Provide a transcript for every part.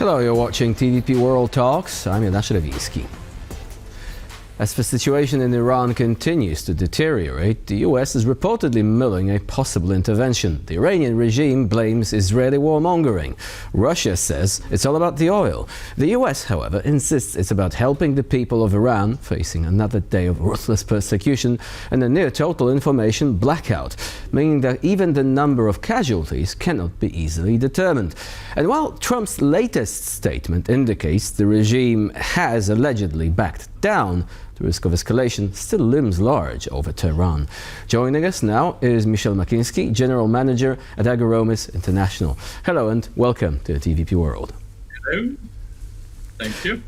Hello, you're watching TVP World Talks. I'm Jonasz Rewiński. As the situation in Iran continues to deteriorate, the US is reportedly mulling a possible intervention. The Iranian regime blames Israeli warmongering. Russia says it's all about the oil. The US, however, insists it's about helping the people of Iran facing another day of ruthless persecution and a near-total information blackout, meaning that even the number of casualties cannot be easily determined. And while Trump's latest statement indicates the regime has allegedly backed down, the risk of escalation still looms large over Tehran. Joining us now is Michel Makinsky, General Manager at Ageromys International. Hello and welcome to the TVP World. Hello. Thank you.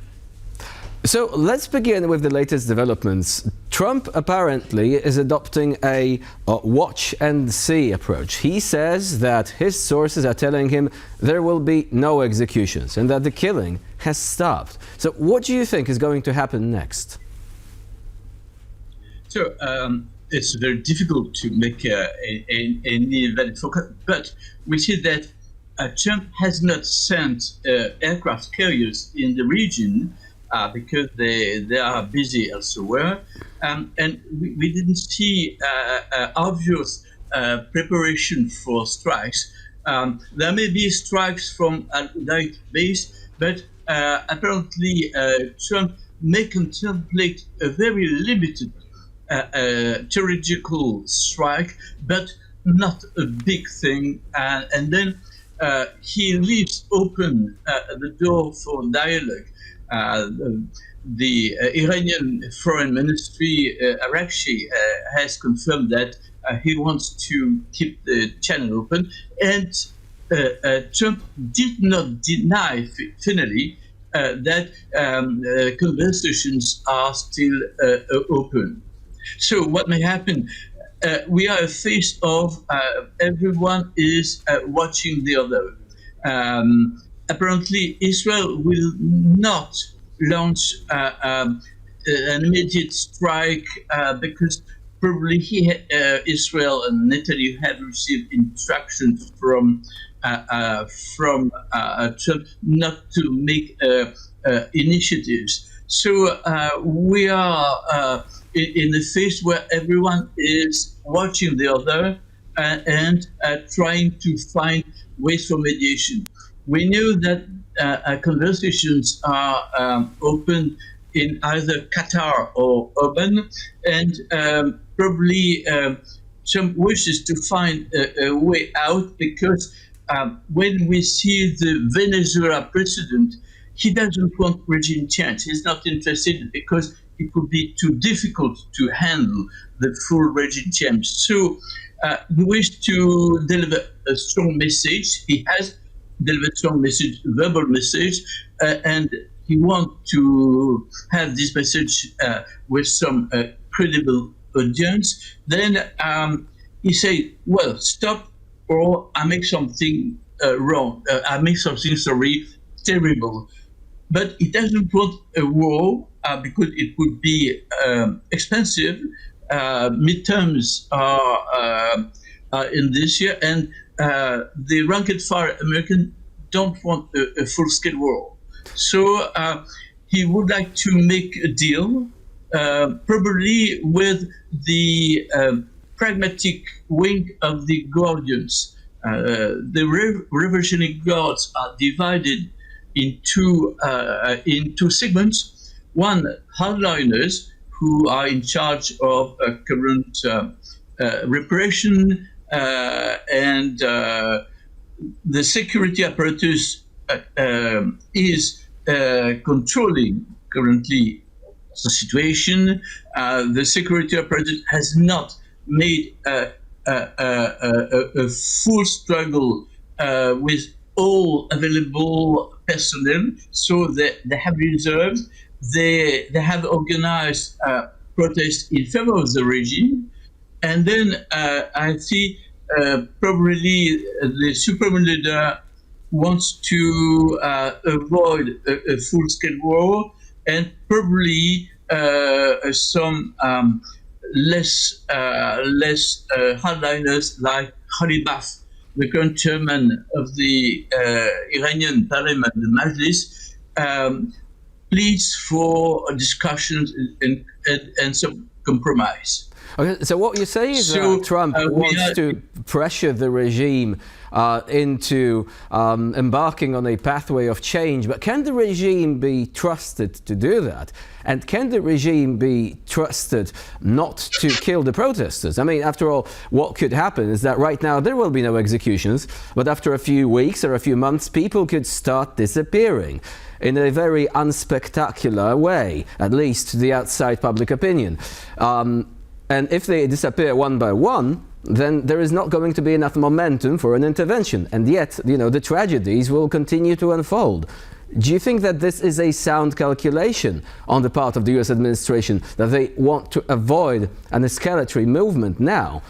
So let's begin with the latest developments. Trump apparently is adopting a watch and see approach. He says that his sources are telling him there will be no executions and that the killing has stopped. So what do you think is going to happen next? So it's very difficult to make any valid forecast, but we see that Trump has not sent aircraft carriers in the region because they are busy elsewhere, and we didn't see obvious preparation for strikes. There may be strikes from a direct base, but apparently Trump may contemplate a very limited theoretical strike, but not a big thing, and then he leaves open the door for dialogue. The Iranian Foreign Ministry, Arakshi, has confirmed that he wants to keep the channel open, and Trump did not deny finally that conversations are still open. So what may happen? We are faced of everyone is watching the other. Apparently, Israel will not launch an immediate strike because probably Israel and Netanyahu have received instructions from Trump not to make initiatives. So we are in a phase where everyone is watching the other and trying to find ways for mediation. We know that conversations are open in either Qatar or Oman, and probably Trump wishes to find a way out because when we see the Venezuela president, he doesn't want regime change. He's not interested because it would be too difficult to handle the full regime change. So he wished to deliver a strong message. He has delivered strong message, verbal message, and he wants to have this message with some credible audience. Then he said, well, stop, or I make something wrong. I make something, terrible. But he doesn't want a war because it would be expensive. Midterms are in this year, and the rank-and-file Americans don't want a full-scale war. So he would like to make a deal, probably with the pragmatic wing of the Guardians. The Revolutionary Guards are divided into segments. One, hardliners, who are in charge of current repression, and the security apparatus is controlling currently the situation. The security apparatus has not made a full struggle with all available personnel, so they have reserves. They have organized protests in favor of the regime, and then I see probably the supreme leader wants to avoid a full-scale war, and probably some less hardliners like Khalibaf the current chairman of the Iranian parliament, the Majlis, pleads for discussions and some compromise. Okay, so what you say is So, that Trump wants to pressure the regime into embarking on a pathway of change, but can the regime be trusted to do that? And can the regime be trusted not to kill the protesters? I mean, after all, what could happen is that right now there will be no executions, but after a few weeks or a few months, people could start disappearing in a very unspectacular way, at least to the outside public opinion. And if they disappear one by one, then there is not going to be enough momentum for an intervention. And yet, the tragedies will continue to unfold. Do you think that this is a sound calculation on the part of the US administration, that they want to avoid an escalatory movement now?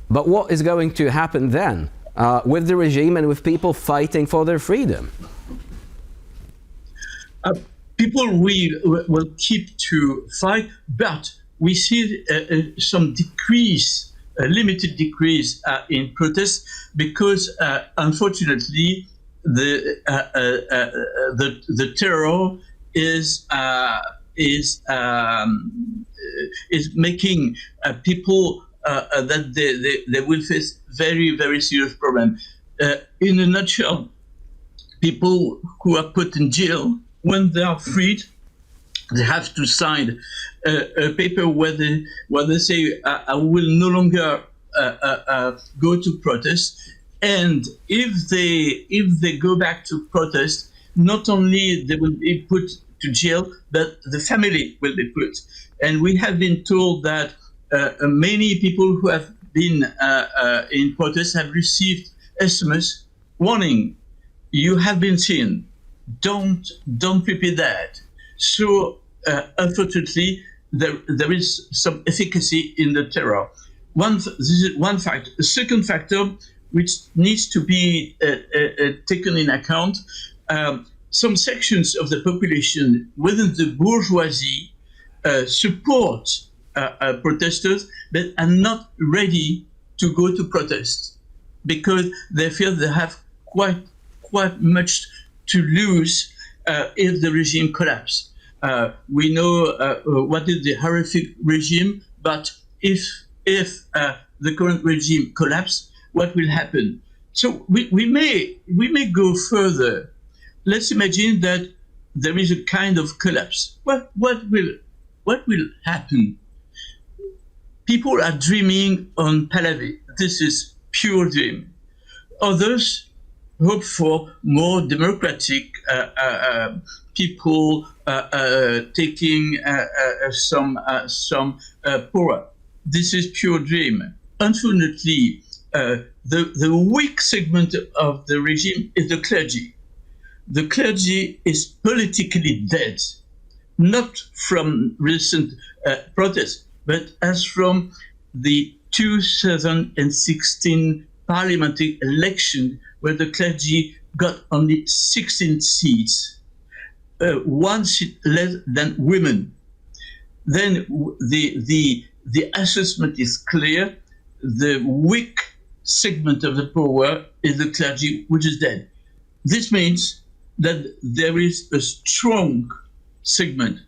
But what is going to happen then with the regime and with people fighting for their freedom? People will keep to fight, but we see some decrease, a limited decrease in protests, because unfortunately the terror is making people that they will face very, very serious problems. In a nutshell, people who are put in jail, when they are freed, they have to sign a paper where they say, I will no longer go to protest. And if they go back to protest, not only they will be put to jail, but the family will be put. And we have been told that many people who have been in protest have received SMS warning, you have been seen, don't repeat that. So unfortunately, there is some efficacy in the terror. This is one factor. A second factor, which needs to be taken in account, some sections of the population within the bourgeoisie support protesters, but are not ready to go to protest because they feel they have quite much to lose if the regime collapses. We know what is the horrific regime, but if the current regime collapses, what will happen? So we may go further. Let's imagine that there is a kind of collapse. What will happen? People are dreaming on Pahlavi. This is pure dream. Others hope for more democratic people taking some power. This is pure dream. Unfortunately, the weak segment of the regime is the clergy. The clergy is politically dead, not from recent protests, but as from the 2016 parliamentary election, where the clergy got only 16 seats, one seat less than women. Then the assessment is clear. The weak segment of the power is the clergy, which is dead. This means that there is a strong segment,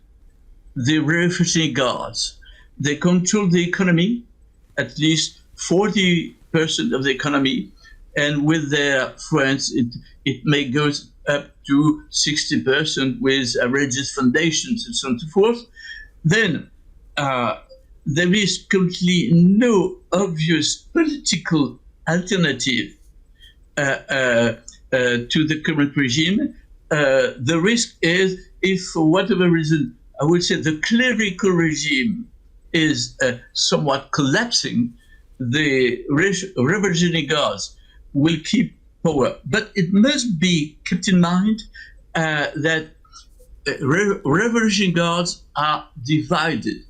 the refugee guards. They control the economy, at least 40% of the economy, and with their friends, it may go up to 60% with religious foundations and so on and so forth. Then there is completely no obvious political alternative to the current regime. The risk is, if for whatever reason, I would say the clerical regime is somewhat collapsing, the revolutionary guards will keep power. But it must be kept in mind that revolutionary guards are divided.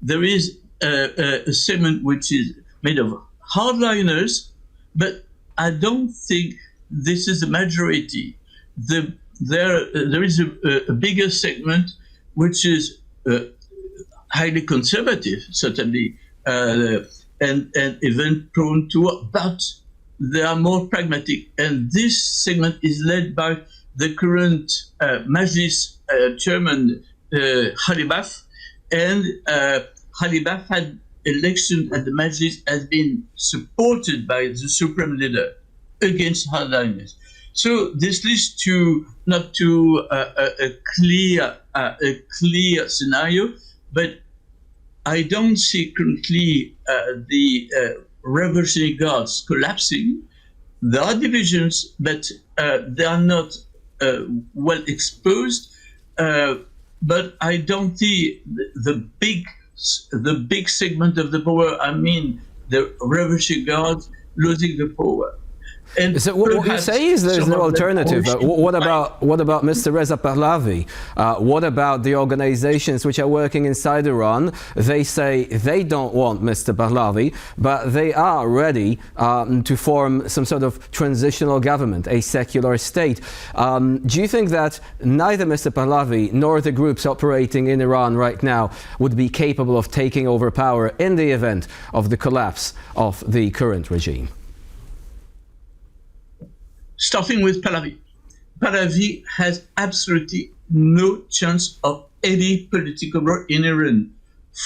There is a segment which is made of hardliners, but I don't think this is the majority. There is a bigger segment which is highly conservative, certainly, and even prone to war. But they are more pragmatic. And this segment is led by the current Majlis chairman, Khalibaf. And Khalibaf had election at the Majlis has been supported by the supreme leader against hardliners. So this leads to not to a clear scenario, but I don't see currently the Revolutionary Guards collapsing. There are divisions, but they are not well exposed. But I don't see the big segment of the power. I mean, the Revolutionary Guards losing the power. And so what you say is there's no alternative. What about Mr. Reza Pahlavi? What about the organizations which are working inside Iran? They say they don't want Mr. Pahlavi, but they are ready to form some sort of transitional government, a secular state. Do you think that neither Mr. Pahlavi nor the groups operating in Iran right now would be capable of taking over power in the event of the collapse of the current regime? Starting with Pahlavi. Pahlavi has absolutely no chance of any political role in Iran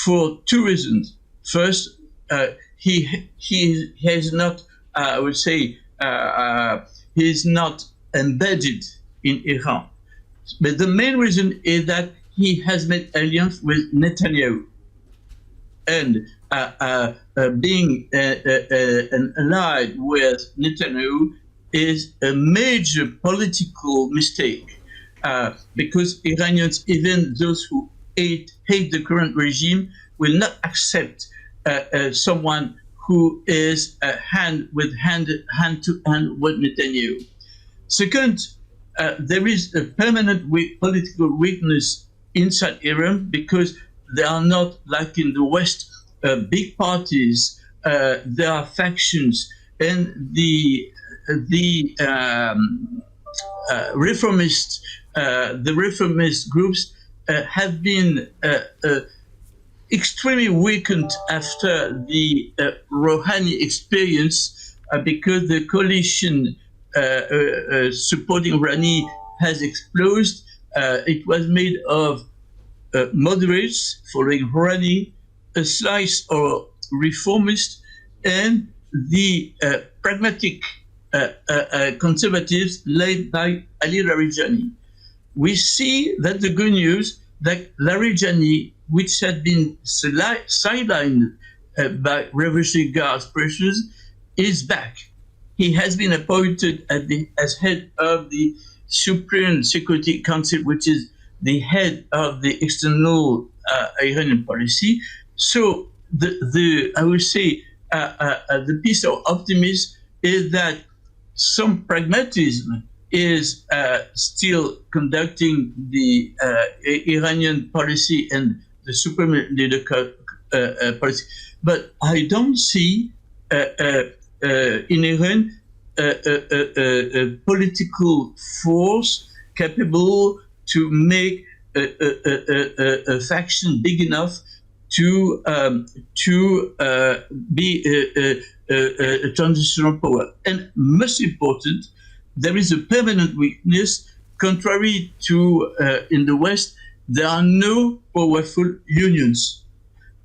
for two reasons. First, he has not, I would say, he is not embedded in Iran. But the main reason is that he has made alliance with Netanyahu. And being an ally with Netanyahu is a major political mistake because Iranians, even those who hate the current regime, will not accept someone who is hand to hand with Netanyahu. Second, there is a permanent political weakness inside Iran because they are not like in the West, big parties. There are factions, and the reformist groups have been extremely weakened after the Rouhani experience because the coalition supporting Rouhani has exploded. It was made of moderates following Rouhani, a slice of reformists, and the pragmatic conservatives led by Ali Larijani. We see that the good news that Larijani, which had been sidelined by Revolutionary Guards pressures, is back. He has been appointed as head of the Supreme Security Council, which is the head of the external Iranian policy. So I would say the piece of optimism is that some pragmatism is still conducting the Iranian policy and the supreme leader policy. But I don't see in Iran a political force capable to make a faction big enough to be a transitional power. And most important, there is a permanent weakness. Contrary to in the West, there are no powerful unions.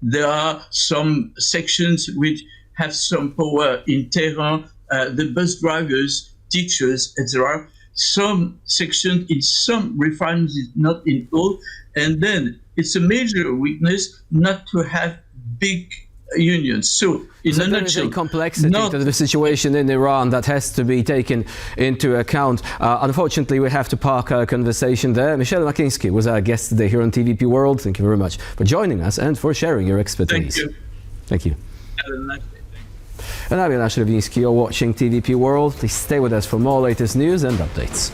There are some sections which have some power in Tehran, the bus drivers, teachers, etc. Some sections in some refineries, not in all. And then it's a major weakness not to have big unions. So, in a nutshell, there is a complexity to the situation in Iran that has to be taken into account. Unfortunately, we have to park our conversation there. Michel Makinsky was our guest today here on TVP World. Thank you very much for joining us and for sharing your expertise. Thank you. Thank you. Have a nice day. And I'm Jonasz. You're watching TVP World. Please stay with us for more latest news and updates.